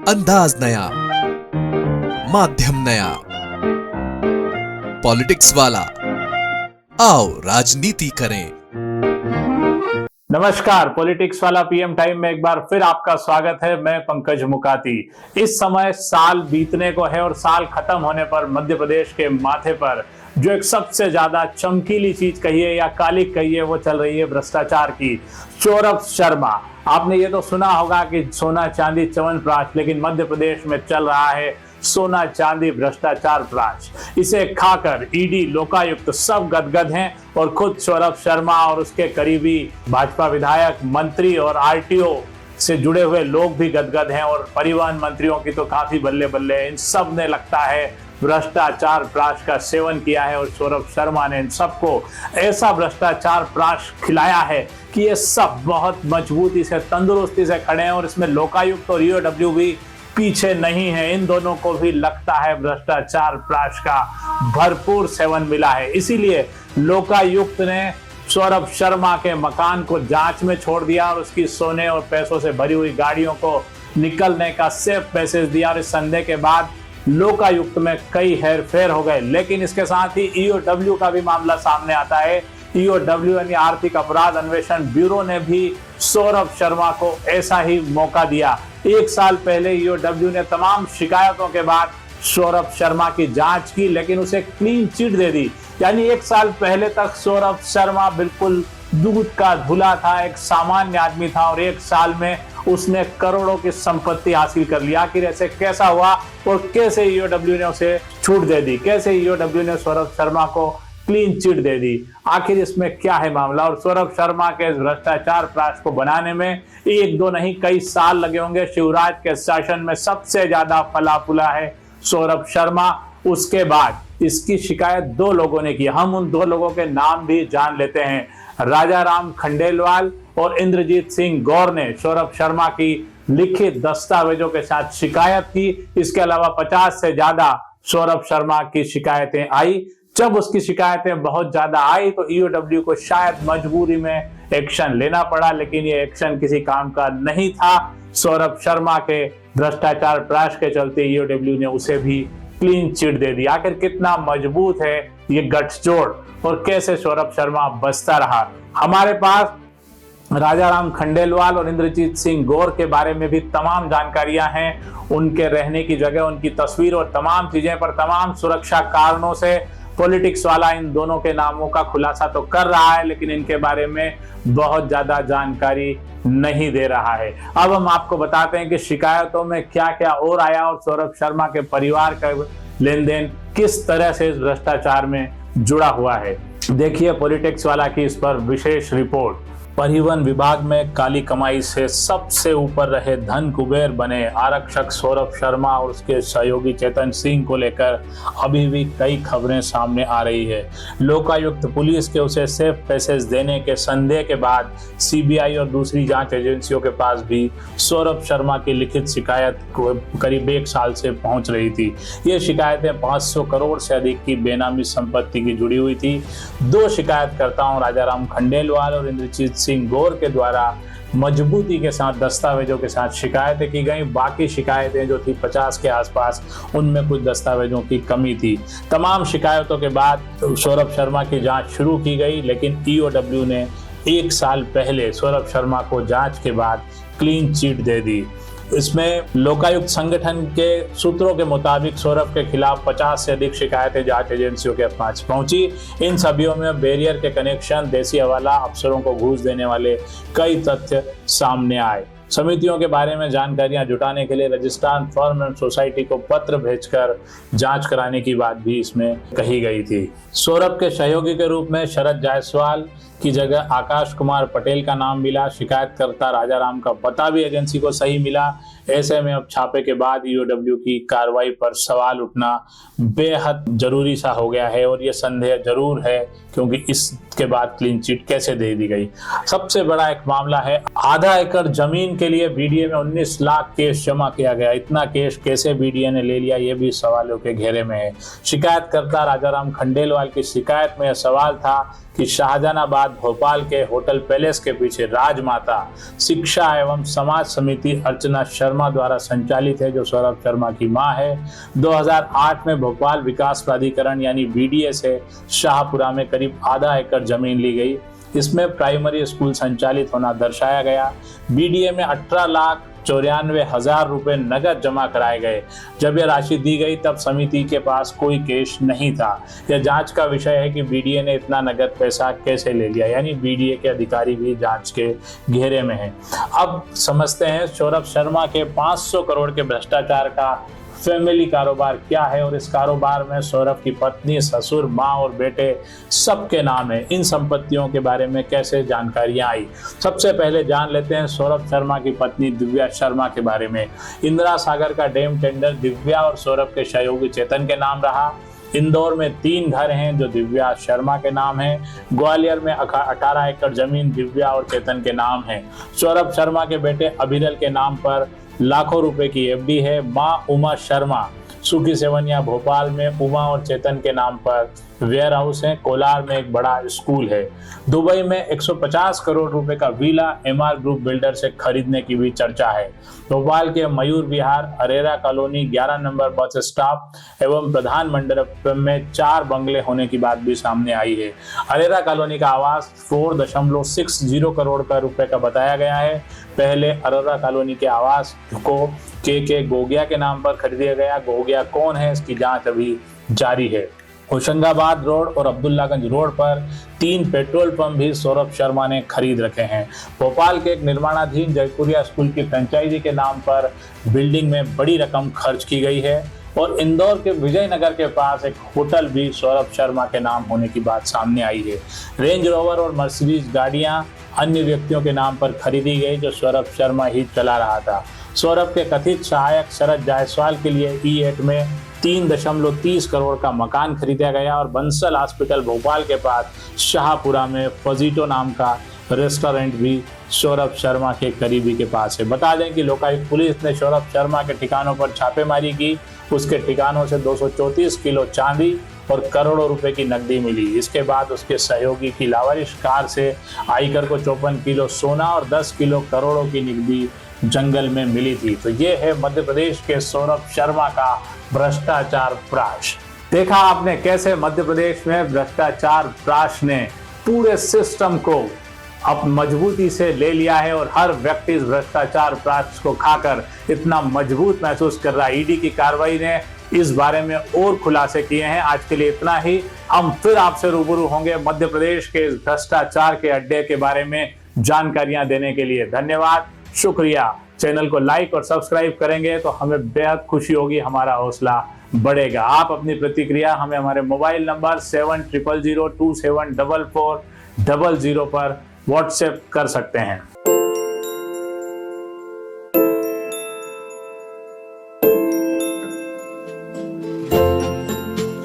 अंदाज नया, माध्यम नया, पॉलिटिक्स वाला, आओ राजनीति करें। नमस्कार, पॉलिटिक्स वाला पीएम टाइम में एक बार फिर आपका स्वागत है। मैं पंकज मुकाती। इस समय साल बीतने को है और साल खत्म होने पर मध्य प्रदेश के माथे पर जो एक सबसे ज्यादा चमकीली चीज कहिए या कालिक कहिए वो चल रही है भ्रष्टाचार की। सौरभ शर्मा, आपने ये तो सुना होगा कि सोना चांदी च्यवनप्राश, लेकिन मध्य प्रदेश में चल रहा है सोना चांदी भ्रष्टाचार प्राश। इसे खाकर ईडी, लोकायुक्त सब गदगद हैं और खुद सौरभ शर्मा और उसके करीबी भाजपा विधायक, मंत्री और आरटीओ से जुड़े हुए लोग भी गदगद हैं और परिवहन मंत्रियों की तो काफी बल्ले बल्ले है। इन सब ने लगता है भ्रष्टाचार प्राश का सेवन किया है और सौरभ शर्मा ने इन सबको ऐसा भ्रष्टाचार प्राश खिलाया है कि ये सब बहुत मजबूती से, तंदुरुस्ती से खड़े हैं और इसमें लोकायुक्त और ईओडब्ल्यू भी पीछे नहीं है। इन दोनों को भी लगता है भ्रष्टाचार प्राश का भरपूर सेवन मिला है। इसीलिए लोकायुक्त ने सौरभ शर्मा के मकान को जांच में छोड़ दिया और उसकी सोने और पैसों से भरी हुई गाड़ियों को निकलने का सेफ मैसेज दिया और इस संदेह के बाद लोकायुक्त में कई हेरफेर हो गए। लेकिन इसके साथ ही ईओडब्ल्यू का भी मामला सामने आता है। ईओडब्ल्यू यानी आर्थिक अपराध अन्वेषण ब्यूरो ने भी सौरभ शर्मा को ऐसा ही मौका दिया। एक साल पहले ईओडब्ल्यू ने तमाम शिकायतों के बाद सौरभ शर्मा की जांच की, लेकिन उसे क्लीन चिट दे दी। यानी एक साल पहले तक सौरभ शर्मा बिल्कुल दूध का धुला था, एक सामान्य आदमी था और एक साल में उसने करोड़ों की संपत्ति हासिल कर लिया। आखिर ऐसे कैसा हुआ और कैसे ईओडब्ल्यू ने उसे छूट दे दी, कैसे ईओडब्ल्यू ने सौरभ शर्मा को क्लीन चिट दे दी, आखिर इसमें क्या है मामला। और सौरभ शर्मा के भ्रष्टाचार प्राश को बनाने में एक दो नहीं कई साल लगे होंगे। शिवराज के शासन में सबसे ज्यादा फला फूला है सौरभ शर्मा। उसके बाद इसकी शिकायत दो लोगों ने की। हम उन दो लोगों के नाम भी जान लेते हैं। राजा राम खंडेलवाल और इंद्रजीत सिंह गौर ने सौरभ शर्मा की लिखित दस्तावेजों के साथ शिकायत की। इसके अलावा 50 से ज्यादा सौरभ शर्मा की शिकायतें आई। जब उसकी शिकायतें बहुत ज्यादा आई तो ईओडब्ल्यू को शायद मजबूरी में एक्शन लेना पड़ा, लेकिन ये एक्शन किसी काम का नहीं था। सौरभ शर्मा के भ्रष्टाचार प्राश के चलते ईओडब्ल्यू ने उसे भी क्लीन चिट दे दी। आखिर कितना मजबूत है ये गठजोड़ और कैसे सौरभ शर्मा बचता रहा। हमारे पास राजा राम खंडेलवाल और इंद्रजीत सिंह गौर के बारे में भी तमाम जानकारियां हैं। उनके रहने की जगह, उनकी तस्वीर और तमाम चीजें पर तमाम सुरक्षा कारणों से पॉलिटिक्स वाला इन दोनों के नामों का खुलासा तो कर रहा है, लेकिन इनके बारे में बहुत ज्यादा जानकारी नहीं दे रहा है। अब हम आपको बताते हैं कि शिकायतों में क्या क्या और आया और सौरभ शर्मा के परिवार का लेन देन किस तरह से इस भ्रष्टाचार में जुड़ा हुआ है। देखिए पॉलिटिक्स वाला की इस पर विशेष रिपोर्ट। परिवहन विभाग में काली कमाई से सबसे ऊपर रहे धन कुबेर बने आरक्षक सौरभ शर्मा और उसके सहयोगी चेतन सिंह को लेकर अभी भी कई खबरें सामने आ रही है। लोकायुक्त पुलिस के उसे सेफ पैसेज देने के संदेह के बाद सीबीआई और दूसरी जांच एजेंसियों के पास भी सौरभ शर्मा की लिखित शिकायत करीब एक साल से पहुंच रही थी। ये शिकायतें 500 करोड़ से अधिक की बेनामी संपत्ति की जुड़ी हुई थी। दो शिकायतकर्ताओं राजाराम खंडेलवाल और इंद्रजीत सिंह गौर के द्वारा मजबूती के साथ दस्तावेजों के साथ शिकायतें की गई। बाकी शिकायतें जो थी 50 के आसपास, उनमें कुछ दस्तावेजों की कमी थी। तमाम शिकायतों के बाद सौरभ शर्मा की जांच शुरू की गई, लेकिन ईओडब्ल्यू ने एक साल पहले सौरभ शर्मा को जांच के बाद क्लीन चिट दे दी। इसमें लोकायुक्त संगठन के सूत्रों के मुताबिक सौरभ के खिलाफ 50 से अधिक शिकायतें जांच एजेंसियों के पास पहुंची। इन सभी में बैरियर के कनेक्शन, देसी हवाला, अफसरों को घूस देने वाले कई तथ्य सामने आए। समितियों के बारे में जानकारियां जुटाने के लिए रजिस्ट्रार फर्म एंड सोसाइटी को पत्र भेजकर जांच कराने की बात भी इसमें कही गई थी। सौरभ के सहयोगी के रूप में शरद जायसवाल की जगह आकाश कुमार पटेल का नाम मिला। शिकायतकर्ता राजाराम का पता भी एजेंसी को सही मिला। ऐसे में अब छापे के बाद ईओडब्ल्यू की कार्रवाई पर सवाल उठना बेहद जरूरी सा हो गया है और ये संदेह जरूर है क्योंकि इसके बाद क्लीन चिट कैसे दे दी गई। सबसे बड़ा एक मामला है, आधा एकड़ जमीन के लिए बीडीए में 19 लाख केस जमा किया गया। इतना केस कैसे बीडीए ने ले लिया, ये भी सवालों के घेरे में है। शिकायतकर्ता राजाराम खंडेलवाल की शिकायत में यह सवाल था कि शाहजहानाबाद भोपाल के होटल पैलेस के पीछे राजमाता शिक्षा एवं समाज समिति अर्चना शर्मा द्वारा संचालित है, जो सौरभ शर्मा की मां है। 2008 में भोपाल विकास प्राधिकरण यानी BDA से शाहपुरा में करीब आधा एकड़ जमीन ली गई। इसमें प्राइमरी स्कूल संचालित होना दर्शाया गया। BDA में 18,94,000 रुपए नगद जमा कराए गए। जब यह राशि दी गई तब समिति के पास कोई केस नहीं था। यह जांच का विषय है कि BDA ने इतना नगद पैसा कैसे ले लिया, यानी BDA के अधिकारी भी जांच के घेरे में हैं। अब समझते हैं सौरभ शर्मा के 500 करोड़ के भ्रष्टाचार का फैमिली कारोबार क्या है, और इस कारोबार में सौरभ की पत्नी, ससुर, माँ और बेटे सबके नाम है। इन संपत्तियों के बारे में कैसे जानकारियां आई, सबसे पहले जान लेते हैं सौरभ शर्मा की पत्नी दिव्या शर्मा के बारे में। इंदिरा सागर का डैम टेंडर दिव्या और सौरभ के सहयोगी चेतन के नाम रहा। इंदौर में 3 घर हैं जो दिव्या शर्मा के नाम है। ग्वालियर में 18 एकड़ जमीन दिव्या और चेतन के नाम है। सौरभ शर्मा के बेटे अभिनल के नाम पर लाखों रुपए की FD है। मां उमा शर्मा सुखी सेवनिया भोपाल में उमा और चेतन के नाम पर वेयर हाउस है। कोलार में एक बड़ा स्कूल है। दुबई में 150 करोड़ रुपए का विला MR ग्रुप बिल्डर से खरीदने की भी चर्चा है। भोपाल के Mayur Vihar, Arera colony, 11 number bus stop एवं प्रधान मंडप में 4 बंगले होने की बात भी सामने आई है। अरेरा कॉलोनी का आवास 4.60 करोड़ रुपए का बताया गया है। पहले अरेरा कॉलोनी के आवास को के गोगिया के नाम पर खरीदा गया। गोगिया कौन है, इसकी जांच अभी जारी है। होशंगाबाद रोड और अब्दुल्लागंज रोड पर 3 पेट्रोल पंप भी सौरभ शर्मा ने खरीद रखे हैं। भोपाल के एक निर्माणाधीन जयपुरिया स्कूल की फ्रेंचाइजी के नाम पर बिल्डिंग में बड़ी रकम खर्च की गई है। और इंदौर के विजयनगर के पास एक होटल भी सौरभ शर्मा के नाम होने की बात सामने आई है। रेंज रोवर और मर्सिडीज गाड़ियां अन्य व्यक्तियों के नाम पर खरीदी गई, जो सौरभ शर्मा ही चला रहा था। सौरभ के कथित सहायक शरद जायसवाल के लिए E8 में 3.30 करोड़ का मकान खरीदा गया। और बंसल हॉस्पिटल भोपाल के पास शाहपुरा में फजीटो नाम का रेस्टोरेंट भी सौरभ शर्मा के करीबी के पास है। बता दें कि लोकायुक्त पुलिस ने सौरभ शर्मा के ठिकानों पर छापेमारी की। उसके ठिकानों से 234 किलो चांदी और करोड़ों रुपए की नकदी मिली। इसके बाद उसके सहयोगी की लावारिश कार से आयकर को 54 किलो सोना और 10 किलो करोड़ों की नकदी जंगल में मिली थी। तो ये है मध्य प्रदेश के सौरभ शर्मा का भ्रष्टाचार प्राश। देखा आपने कैसे मध्य प्रदेश में भ्रष्टाचार प्राश ने पूरे सिस्टम को अब मजबूती से ले लिया है, और हर व्यक्ति इस भ्रष्टाचार प्राश को खाकर इतना मजबूत महसूस कर रहा है। ईडी की कार्रवाई ने इस बारे में और खुलासे किए हैं। आज के लिए इतना ही। हम फिर आपसे रूबरू होंगे मध्य प्रदेश के इस भ्रष्टाचार के अड्डे के बारे में जानकारियां देने के लिए। धन्यवाद, शुक्रिया। चैनल को लाइक और सब्सक्राइब करेंगे तो हमें बेहद खुशी होगी, हमारा हौसला बढ़ेगा। आप अपनी प्रतिक्रिया हमें हमारे मोबाइल नंबर 7000274400 पर व्हाट्सएप कर सकते हैं।